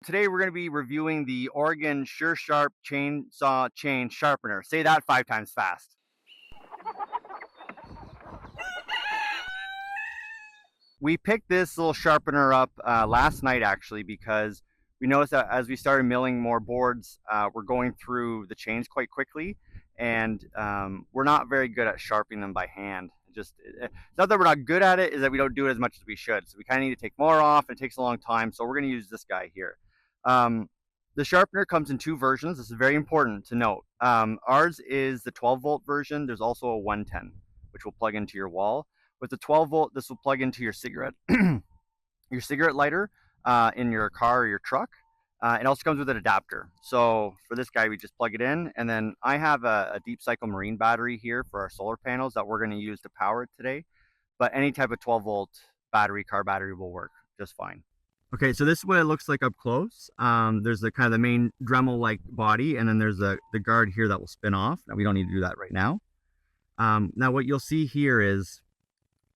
today we're going to be reviewing the Oregon Sure Sharp Chainsaw Chain Sharpener. Say that 5 times fast. We picked this little sharpener up last night actually because we noticed that as we started milling more boards, we're going through the chains quite quickly, and we're not very good at sharpening them by hand. It's not that we're not good at it, is that we don't do it as much as we should. So we kind of need to take more off. It takes a long time, so we're going to use this guy here. The sharpener comes in 2 versions. This is very important to note. Ours is the 12-volt version. There's also a 110, which will plug into your wall. With the 12-volt, this will plug into your cigarette your cigarette lighter in your car or your truck. It also comes with an adapter. So for this guy, we just plug it in, and then I have a deep cycle marine battery here for our solar panels that we're going to use to power it today. But any type of 12-volt battery, car battery, will work just fine. Okay, so this is what it looks like up close. There's the kind of the main Dremel-like body, and then there's the guard here that will spin off. Now we don't need to do that right now. Now what you'll see here is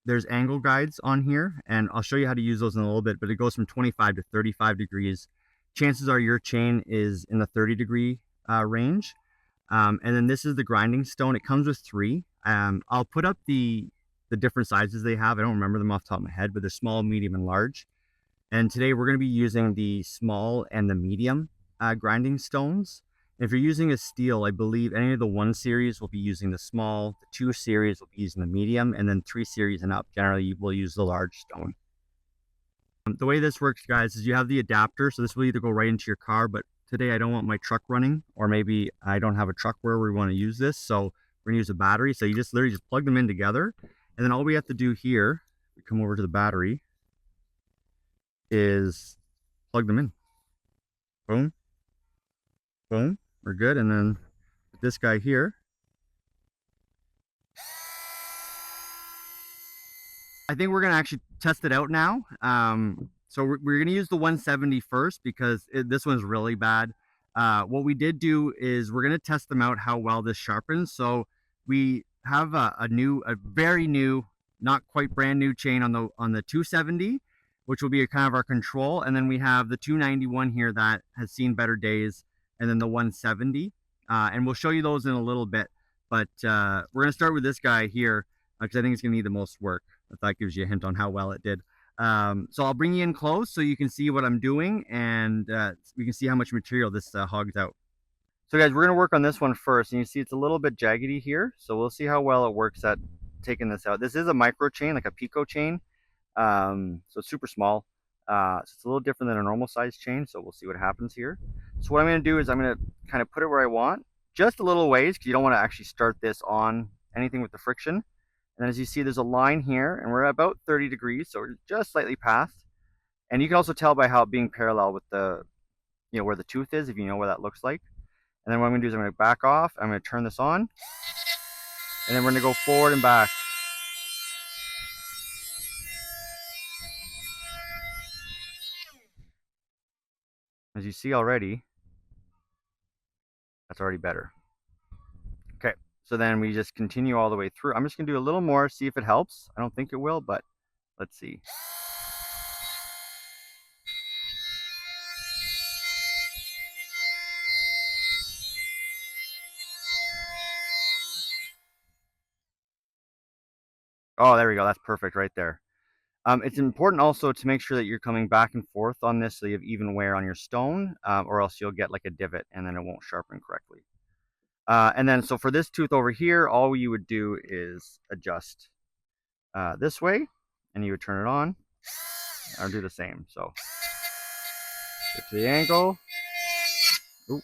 there's angle guides on here, and I'll show you how to use those in a little bit, but it goes from 25 to 35 degrees. Chances are your chain is in the 30-degree range. And then this is the grinding stone. It comes with 3. I'll put up the different sizes they have. I don't remember them off the top of my head, but they're small, medium, and large. And today we're going to be using the small and the medium grinding stones. If you're using a Stihl, I believe any of the 1 series will be using the small, the 2 series will be using the medium, and then 3 series and up, generally you will use the large stone. The way this works, guys, is you have the adapter, so this will either go right into your car, but today I don't want my truck running, or maybe I don't have a truck where we want to use this, so we're going to use a battery. So you just literally just plug them in together, and then all we have to do here, we come over to the battery, is plug them in. Boom. Boom. We're good. And then with this guy here, I think we're going to actually test it out now. So we're going to use the 170 first because this one's really bad. What we did do is we're going to test them out how well this sharpens. So we have a very new, not quite brand new chain on the 270, which will be kind of our control. And then we have the 291 here that has seen better days, and then the 170. And we'll show you those in a little bit. But we're going to start with this guy here because I think it's going to need the most work. If that gives you a hint on how well it did. So I'll bring you in close so you can see what I'm doing, and we can see how much material this hogs out. So guys, we're going to work on this one first, and you see it's a little bit jaggedy here. So we'll see how well it works at taking this out. This is a micro chain, like a pico chain. So it's super small. So it's a little different than a normal size chain. So we'll see what happens here. So what I'm going to do is I'm going to kind of put it where I want, just a little ways, because you don't want to actually start this on anything with the friction. And as you see, there's a line here, and we're about 30 degrees, so we're just slightly past. And you can also tell by how it being parallel with the, where the tooth is, if you know what that looks like. And then what I'm going to do is I'm going to back off. I'm going to turn this on, and then we're going to go forward and back. As you see already, that's already better. Okay. So then we just continue all the way through. I'm just going to do a little more, see if it helps. I don't think it will, but let's see. Oh, there we go. That's perfect right there. It's important also to make sure that you're coming back and forth on this so you have even wear on your stone, or else you'll get like a divot and then it won't sharpen correctly. And then so for this tooth over here, all you would do is adjust this way, and you would turn it on, or do the same. So get to the angle. Ooh.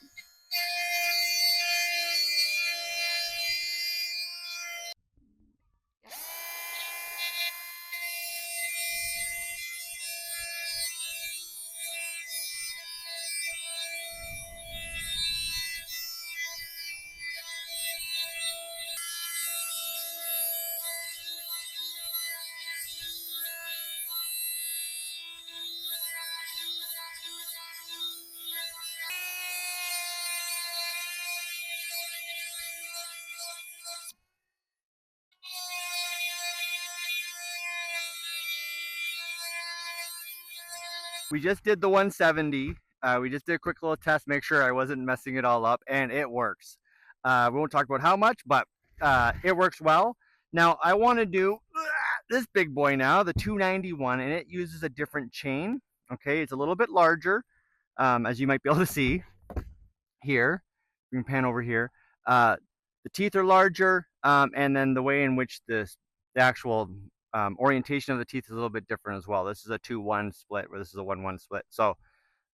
We just did the 170, We just did a quick little test, make sure I wasn't messing it all up, and it works. We won't talk about how much, but it works well. Now I want to do this big boy now, the 291, and it uses a different chain. Okay, it's a little bit larger, as you might be able to see here. You can pan over here. The teeth are larger, and then the way in which the actual orientation of the teeth is a little bit different as well. This is a 2-1 split, where this is a 1-1 split. So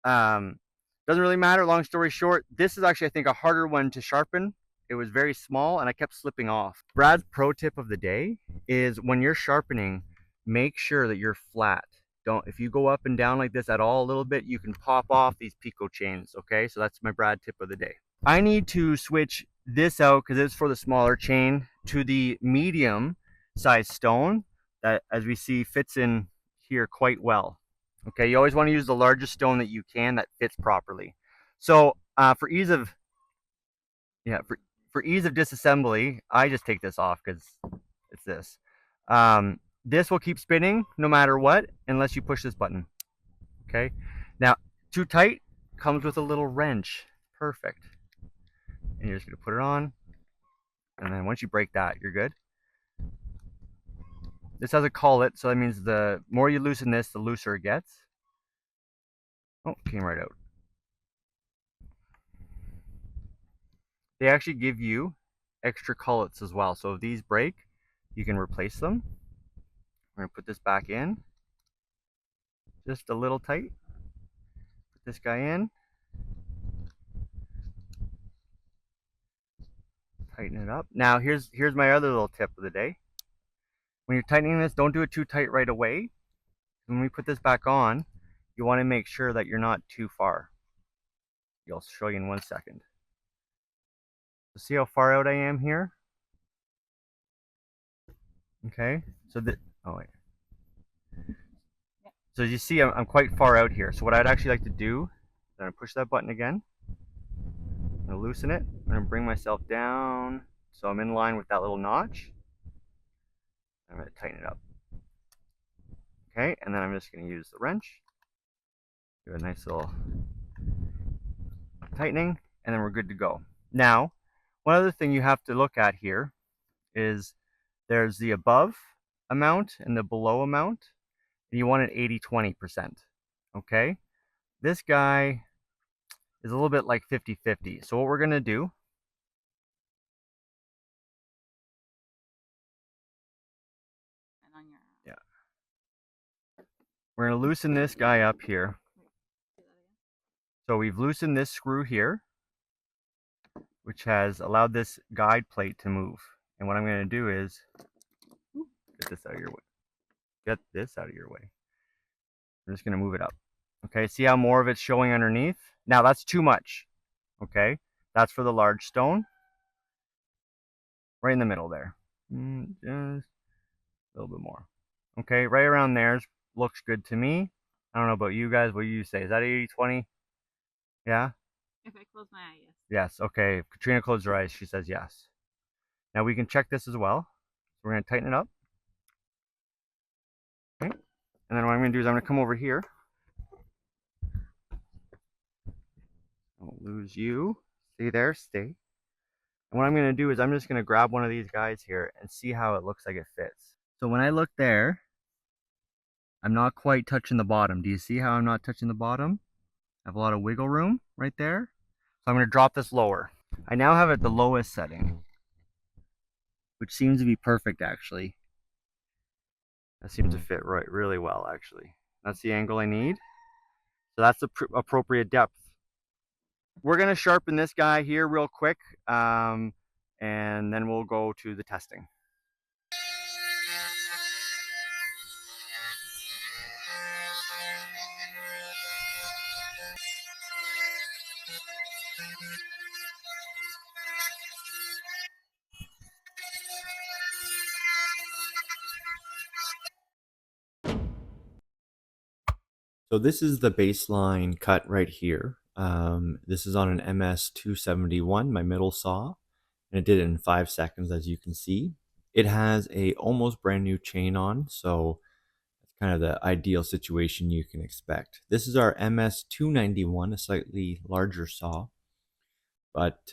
doesn't really matter. Long story short, this is actually, I think, a harder one to sharpen. It was very small, and I kept slipping off. Brad's pro tip of the day is when you're sharpening, make sure that you're flat. Don't, if you go up and down like this at all a little bit, you can pop off these picot chains. Okay, so that's my Brad tip of the day. I need to switch this out because it's for the smaller chain to the medium size stone that, as we see, fits in here quite well. Okay, you always want to use the largest stone that you can that fits properly. So for ease of disassembly, I just take this off because it's this. This will keep spinning no matter what, unless you push this button. Okay, now too tight comes with a little wrench. Perfect. And you're just gonna put it on, and then once you break that, you're good. This has a collet, so that means the more you loosen this, the looser it gets. Oh, it came right out. They actually give you extra collets as well, so if these break, you can replace them. We're gonna put this back in, just a little tight. Put this guy in, tighten it up. Now here's my other little tip of the day. When you're tightening this, don't do it too tight right away. When we put this back on, you want to make sure that you're not too far. I'll show you in 1 second. So see how far out I am here? Okay, so oh wait. So as you see, I'm quite far out here. So what I'd actually like to do is I'm gonna push that button again. I'm gonna loosen it. I'm gonna bring myself down so I'm in line with that little notch. I'm gonna tighten it up. Okay, and then I'm just gonna use the wrench. Do a nice little tightening, and then we're good to go. Now, one other thing you have to look at here is there's the above amount and the below amount, and you want it 80-20%. Okay, this guy is a little bit like 50-50. So what we're gonna do, yeah, we're gonna loosen this guy up here. So we've loosened this screw here, which has allowed this guide plate to move. And what I'm gonna do is get this out of your way. Get this out of your way. I'm just gonna move it up. Okay, see how more of it's showing underneath? Now that's too much. Okay, that's for the large stone. Right in the middle there. Just a little bit more. Okay, right around there looks good to me. I don't know about you guys. What do you say? Is that 80-20? Yeah? If I close my eye, yes. Yes, okay. If Katrina closed her eyes, she says yes. Now we can check this as well. So we're going to tighten it up. Okay. And then what I'm going to do is I'm going to come over here. Don't lose you. Stay there, stay. And what I'm going to do is I'm just going to grab one of these guys here and see how it looks like it fits. So when I look there, I'm not quite touching the bottom. Do you see how I'm not touching the bottom? I have a lot of wiggle room right there. So I'm going to drop this lower. I now have it at the lowest setting, which seems to be perfect actually. That seems to fit really well actually. That's the angle I need. So that's the appropriate depth. We're going to sharpen this guy here real quick, and then we'll go to the testing. So this is the baseline cut right here. This is on an MS 271, my middle saw, and it did it in 5 seconds, as you can see. It has a almost brand new chain on, so kind of the ideal situation you can expect. This is our MS-291, a slightly larger saw, but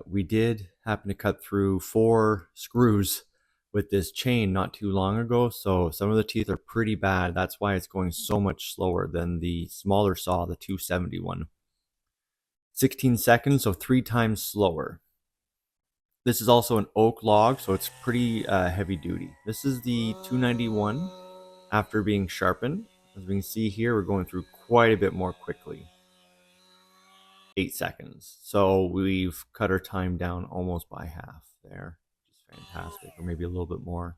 we did happen to cut through 4 screws with this chain not too long ago, so some of the teeth are pretty bad. That's why it's going so much slower than the smaller saw, the 271. 16 seconds, so 3 times slower. This is also an oak log, so it's pretty heavy duty. This is the 291 after being sharpened. As we can see here, we're going through quite a bit more quickly. 8 seconds. So we've cut our time down almost by half there, which is fantastic, or maybe a little bit more.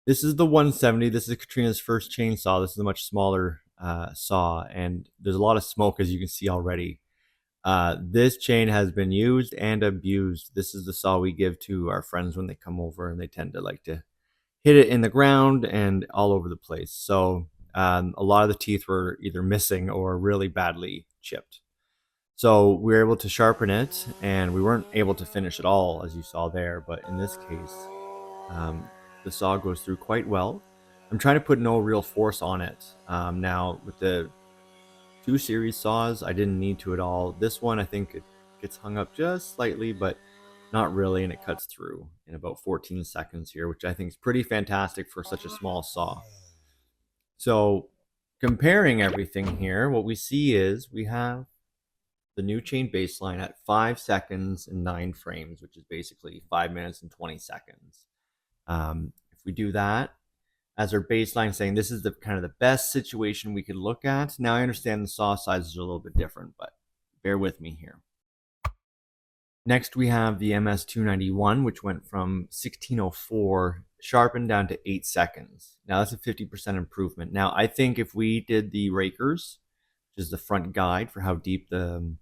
This is the 170. This is Katrina's first chainsaw. This is a much smaller saw, and there's a lot of smoke, as you can see already. This chain has been used and abused. This is the saw we give to our friends when they come over, and they tend to like to hit it in the ground and all over the place. So a lot of the teeth were either missing or really badly chipped. So we were able to sharpen it, and we weren't able to finish it all, as you saw there. But in this case, the saw goes through quite well. I'm trying to put no real force on it. Now, with the 2 series saws, I didn't need to at all. This one, I think it gets hung up just slightly, but not really, and it cuts through in about 14 seconds here, which I think is pretty fantastic for such a small saw. So comparing everything here, what we see is we have the new chain baseline at 5 seconds and 9 frames, which is basically 5 minutes and 20 seconds. If we do that as our baseline, saying this is the kind of the best situation we could look at. Now I understand the saw sizes are a little bit different, but bear with me here. Next, we have the MS-291, which went from 1604 sharpened down to 8 seconds. Now that's a 50% improvement. Now I think if we did the rakers, which is the front guide for how deep the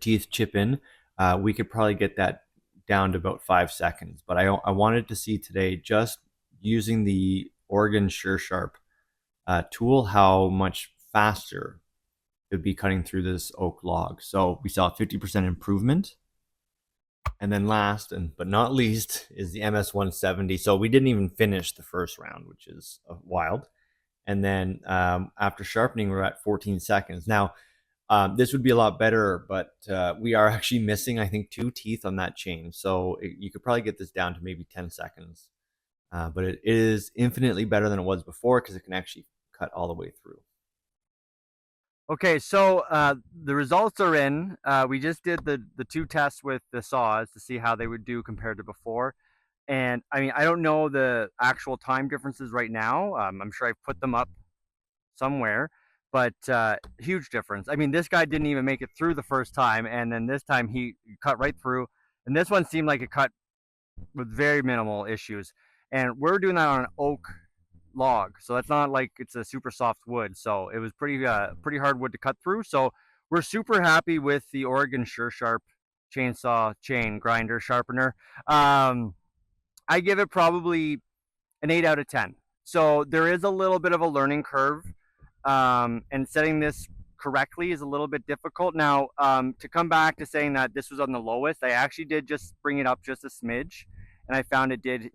teeth chip in, we could probably get that down to about 5 seconds. But I wanted to see today, just using the Oregon SureSharp tool, how much faster it would be cutting through this oak log. So we saw a 50% improvement. And then last but not least is the MS-170. So we didn't even finish the first round, which is wild. And then after sharpening, we're at 14 seconds. Now, this would be a lot better, but we are actually missing, I think, 2 teeth on that chain. So you could probably get this down to maybe 10 seconds. But it is infinitely better than it was before because it can actually cut all the way through. Okay, so the results are in. We just did the 2 tests with the saws to see how they would do compared to before. And I mean, I don't know the actual time differences right now. I'm sure I've put them up somewhere, but huge difference. I mean, this guy didn't even make it through the first time, and then this time he cut right through. And this one seemed like it cut with very minimal issues. And we're doing that on an oak log, so that's not like it's a super soft wood. So it was pretty hard wood to cut through. So we're super happy with the Oregon SureSharp chainsaw chain grinder sharpener. I give it probably an 8 out of 10. So there is a little bit of a learning curve, and setting this correctly is a little bit difficult. Now, to come back to saying that this was on the lowest, I actually did just bring it up just a smidge, and I found it did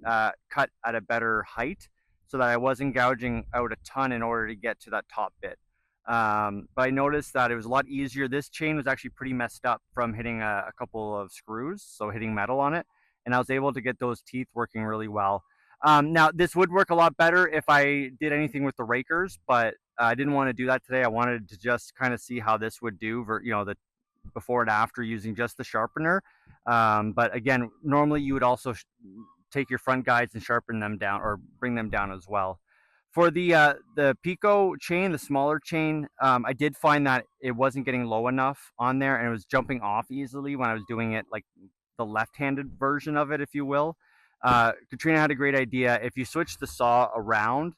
cut at a better height so that I wasn't gouging out a ton in order to get to that top bit. But I noticed that it was a lot easier. This chain was actually pretty messed up from hitting a couple of screws, so hitting metal on it, and I was able to get those teeth working really well. Now, this would work a lot better if I did anything with the rakers, but I didn't want to do that today. I wanted to just kind of see how this would do, the before and after using just the sharpener. But again, normally you would also take your front guides and sharpen them down or bring them down as well. For the Pico chain, the smaller chain, I did find that it wasn't getting low enough on there, and it was jumping off easily when I was doing it, like the left-handed version of it, if you will. Katrina had a great idea. If you switch the saw around,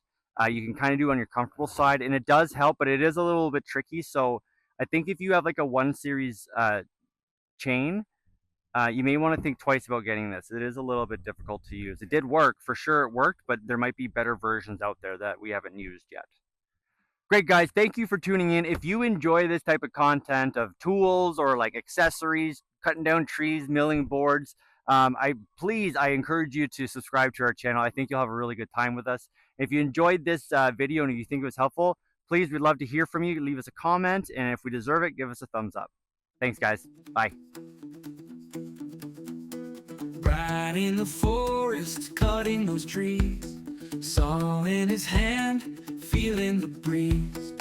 you can kind of do on your comfortable side, and it does help, but it is a little bit tricky. So I think if you have like a 1 series chain, you may want to think twice about getting this. It is a little bit difficult to use. It did work, for sure it worked, but there might be better versions out there that we haven't used yet. Great, guys. Thank you for tuning in. If you enjoy this type of content of tools or like accessories, cutting down trees, milling boards, I encourage you to subscribe to our channel. I think you'll have a really good time with us. If you enjoyed this video and you think it was helpful, please, we'd love to hear from you. Leave us a comment, and if we deserve it, give us a thumbs up. Thanks, guys. Bye. Right in the forest, cutting those trees, saw in his hand, feeling the breeze.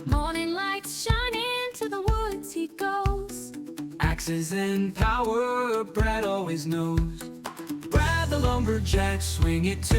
Morning lights shine into the woods he goes. Axes and power, Brad always knows. Brad the lumberjack, swing it to